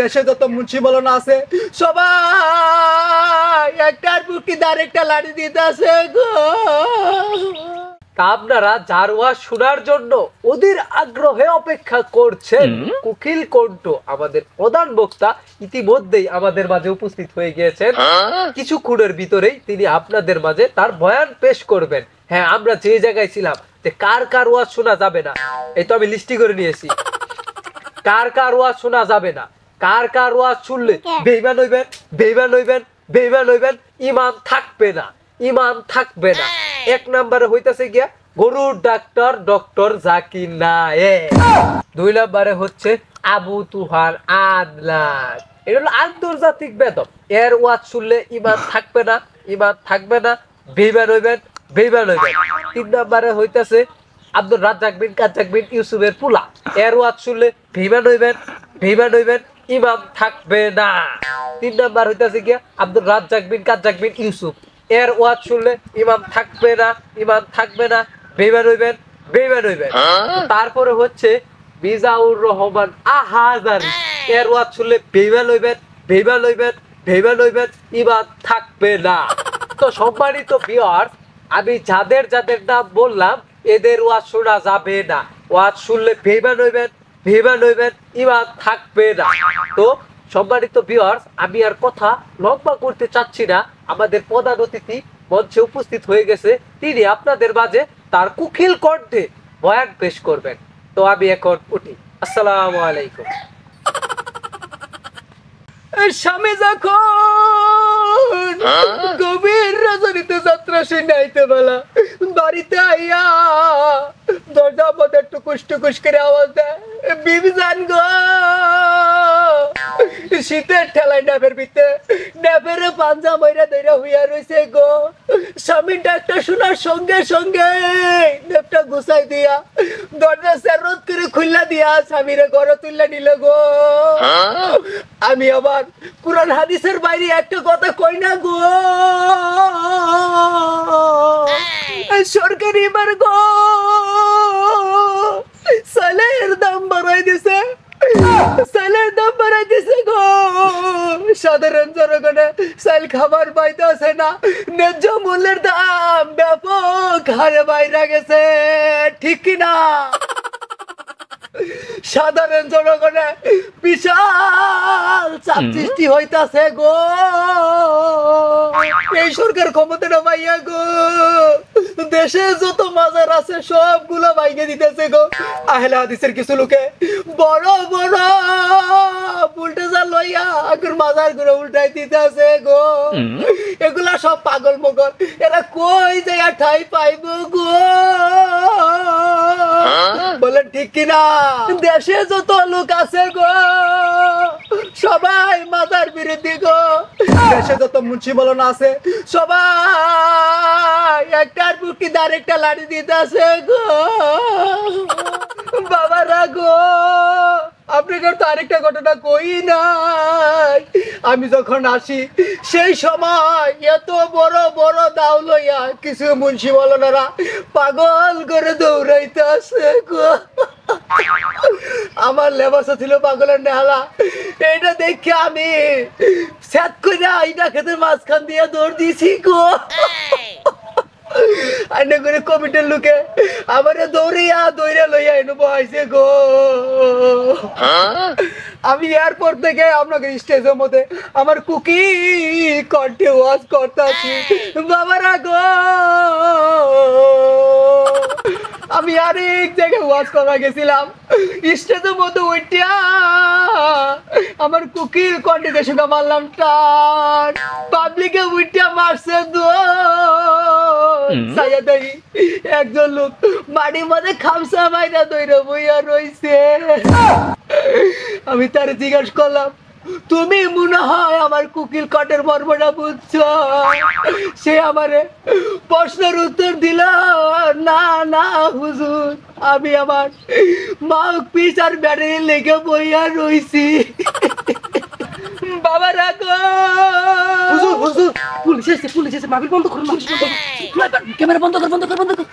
দেশে যত মুন্সি মৌলানা আছে সবাই একটার বুকি আরেকটা লাড়ি দিতেছে গো। আপনারা যার ওয়াজ শোনার জন্য ওদের আগ্রহে অপেক্ষা করছেন, কুকিল কণ্ঠ আমাদের প্রধান বক্তা ইতিমধ্যেই আমাদের মাঝে উপস্থিত হয়ে গিয়েছেন। কিছুক্ষণের ভিতরেই তিনি আপনাদের মাঝে তার বয়ান পেশ করবেন। হ্যাঁ, আমরা যে জায়গায় ছিলাম যে কার কার ওয়াজ শোনা যাবে না, এই তো আমি লিস্টি করে নিয়েছি। কার কার ওয়াজ শোনা যাবে না, কার কার ওয়াজ শুনলে বেঈমান হইবেন, বেঈমান হইবেন, বেঈমান হইবেন, ঈমান থাকবে না, ঈমান থাকবে না। এক নম্বরে হইতাছে গিয়া গরুর ডাক্তার ডক্টর জাকির নায়েক। 2 নম্বরে হচ্ছে আবু তুহান আদনান, এটা হলো আন্তর্জাতিক বেদম। এর ওয়াজ শুনলে ঈমান থাকবে না, ঈমান থাকবে না, বেঈমান হইবেন, বেঈমান হইবেন। 3 নম্বরে হইতাছে আব্দুর রাজ্জাক বিন কাজ্জাক বিন ইউসুফের পুলা। এর ওয়াজ শুনলে বেঈমান হইবেন, বেঈমান হইবেন, ঈমান থাকবে না। 3 নাম্বার হইতাছে গিয়া আব্দুর রাজ্জাক বিন কাজ্জাক বিন ইউসুফ। এর ওয়াজ শুনলে ঈমান থাকবে না, ঈমান থাকবে না, বেঈমান হইবেন, বেঈমান হইবেন। তারপরে হচ্ছে মিজাউর রহমান আহাজারি। এর ওয়াজ শুনলে বেঈমান হইবেন, বেঈমান হইবেন, বেঈমান হইবেন, ঈমান থাকবে না। তো সম্মানিত ভিউয়ার্স, আমি যাদের যাদের নাম বললাম এদের ওয়াজ শোনা যাবে না। ওয়াজ শুনলে বেঈমান হইবেন, বেঈমান হইবেন, ঈমান থাকবে না। তো সম্মানিত ভিউয়ার্স, আমি আর কথা লম্বা করতে চাচ্ছি না। আমাদের প্রধান অতিথি মঞ্চে উপস্থিত হয়ে গেছে, তিনি আপনাদের মাঝে তার কুকিল কণ্ঠে বয়ান পেশ করবেন। তো আমি এখন উঠি। আসসালামু আলাইকুম। স্বামী যখন গভীর রজনীতে যাত্রা শুনাইতে বেলা বাড়িতে আইয়া দরজা মধ্যে টুকুস টুকুস করে আওয়াজ দেয়, বিবি জান গো। শীতের ঠেলায় ডাবের ভিতরে ডাবের পাঞ্জা ময়রা দইরা হইয়া রইছে গো। স্বামীর ডাকটা শোনার সঙ্গে সঙ্গে ডাবটা গুছাই দিয়া দরজা সেরত করে খুললা দিয়া স্বামীরে ঘরে তুললা নিল গো। আমি আবার কুরআন হাদিসের বাইরে একটা কথা কই না গো। সরকারি এবার গো সালের দাম বাড়াই দিছে, সালের দাম বাড়াই দিছে গো। সাধারণ জনগণে সাল খাবার পাইতেছে না, ন্যায্য মূল্যের দাম ব্যাপক হারে বাইরে গেছে, ঠিক কিনা? সাধারণ জনগণে বিশাল চাপ সৃষ্টি হইতাছে গো। এই সরকার ক্ষমতাটা পাইয়া গো দেশে যত মাজার আছে সবগুলো ভাঙিয়ে দিতেছে গো। আহলে হাদিসের কিছু লোকে বড় বড় বুলডোজার লইয়া আগের মাজার গুলো উল্টাই দিতেছে গো। এগুলা সব পাগল মোগল, এরা কই যায় ঠাই পাইব গো? বলেন ঠিক কিনা? দেশে যত লোক আছে গো সবাই মাজার বিরোধী গো। দেশে যত মুন্সি মৌলানা আছে সবাই একটার বুকি আরেকটা লাড়ি দিতেছে গো। বাবারা গো, আপনাদের তো আরেকটা ঘটনা কই নাই। আমি যখন আসি সেই সময় এত বড় বড় দাও লইয়া কিছু মুন্সি মৌলানারা পাগল করে দৌড়াইতেছে গো। আমার লেবাসা ছিল পাগলের নেহালা, এইটা দেখে আমি স্যাত করে আইনা খেতে মাঝখান দিয়ে দৌড় দিয়েছি গো। আইনে করে কমিটির লোকে আমারে দৌড়িয়া দৌড়ে লইয়া এনে বহাইছে গো। আমি এয়ারপোর্ট থেকে আপনাকে স্টেজের মধ্যে আমার কুকি কণ্ঠে ওয়াজ করতেছি। বাবারা গো, আমি আরেক জায়গায় ওয়াজ করা গেছিলাম, স্টেজের মধ্যে উঠিয়া আমার কুকির কণ্ঠে সঙ্গে মারলাম টান, পাবলিকে উঠিয়া মারছে একজন লোক বাড়ির মধ্যে খামসা মাইনা দইরা বইয়া রইছে। আমি তার জিজ্ঞাসা করলাম, তুমি মনে হয় আমার কুকিল কটের মর্মটা বুঝছো? সে আমারে প্রশ্নের উত্তর দিল, না না হুজুর, আমি আমার মাউক পিস আর ব্যাটারি লেগে বইয়া রইছি। বাবা রাখো, হুজুর হুজুর পুলিশ এসে, পুলিশ এসে, মাহফিল বন্ধ করুন, ক্যামেরা বন্ধ কর, বন্ধ কর, বন্ধ কর।